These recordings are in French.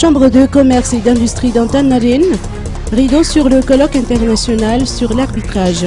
Chambre de commerce et d'industrie d'Antananarivo, rideau sur le colloque international sur l'arbitrage.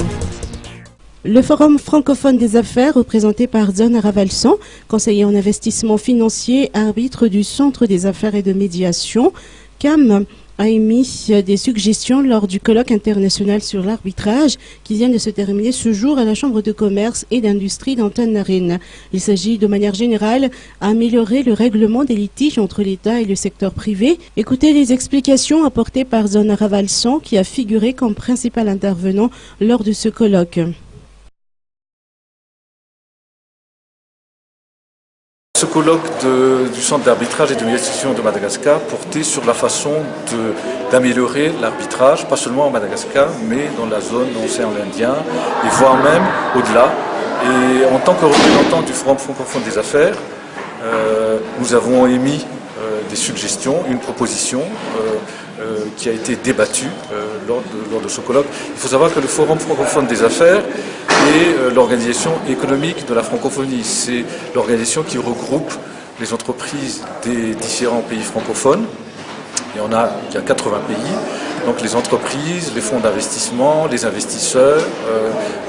Le Forum francophone des affaires, représenté par Zona Ravalson, conseiller en investissement financier, arbitre du Centre des affaires et de médiation, CAM, a émis des suggestions lors du colloque international sur l'arbitrage qui vient de se terminer ce jour à la Chambre de commerce et d'industrie d'Antananarivo. Il s'agit de manière générale d'améliorer le règlement des litiges entre l'État et le secteur privé. Écoutez les explications apportées par Zona Ravalson qui a figuré comme principal intervenant lors de ce colloque. Ce colloque du Centre d'arbitrage et de médiation de Madagascar portait sur la façon d'améliorer l'arbitrage, pas seulement à Madagascar, mais dans la zone de l'océan Indien, et voire même au-delà. Et en tant que représentant du Forum francophone des affaires, nous avons émis des suggestions, une proposition qui a été débattue lors de ce colloque. Il faut savoir que le Forum francophone des affaires est l'organisation économique de la francophonie. C'est l'organisation qui regroupe les entreprises des différents pays francophones. Il y a 80 pays. Donc les entreprises, les fonds d'investissement, les investisseurs,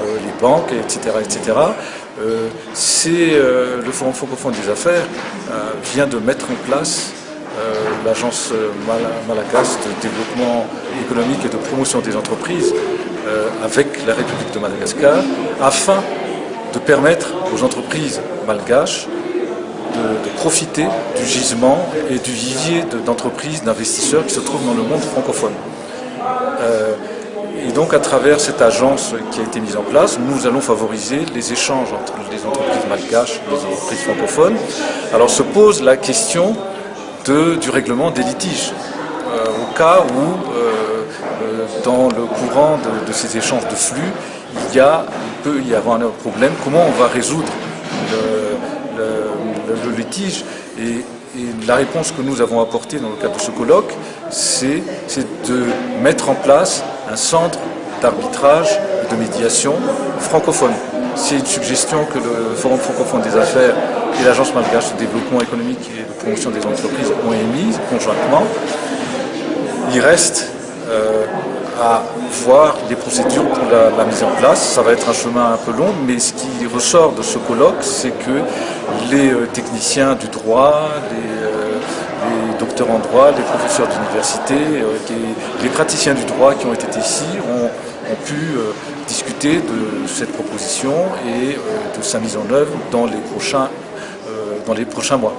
les banques, etc. etc. Le Forum francophone des affaires vient de mettre en place l'agence malagasy de développement économique et de promotion des entreprises avec la République de Madagascar afin de permettre aux entreprises malgaches de profiter du gisement et du vivier d'entreprises, d'investisseurs qui se trouvent dans le monde francophone. Et donc à travers cette agence qui a été mise en place, nous allons favoriser les échanges entre les entreprises malgaches et les entreprises francophones. Alors se pose la question du règlement des litiges. Au cas où, dans le courant de ces échanges de flux, il peut y avoir un problème. Comment on va résoudre le litige et la réponse que nous avons apportée dans le cadre de ce colloque, c'est de mettre en place un centre d'arbitrage et de médiation francophone. C'est une suggestion que le Forum francophone des affaires et l'Agence malgache de développement économique et de promotion des entreprises ont émise conjointement. Il reste à voir les procédures pour la mise en place. Ça va être un chemin un peu long, mais ce qui ressort de ce colloque, c'est que les techniciens du droit, les docteurs en droit, les professeurs d'université, les praticiens du droit qui ont été ici ont pu discuter de cette proposition et de sa mise en œuvre dans les prochains mois.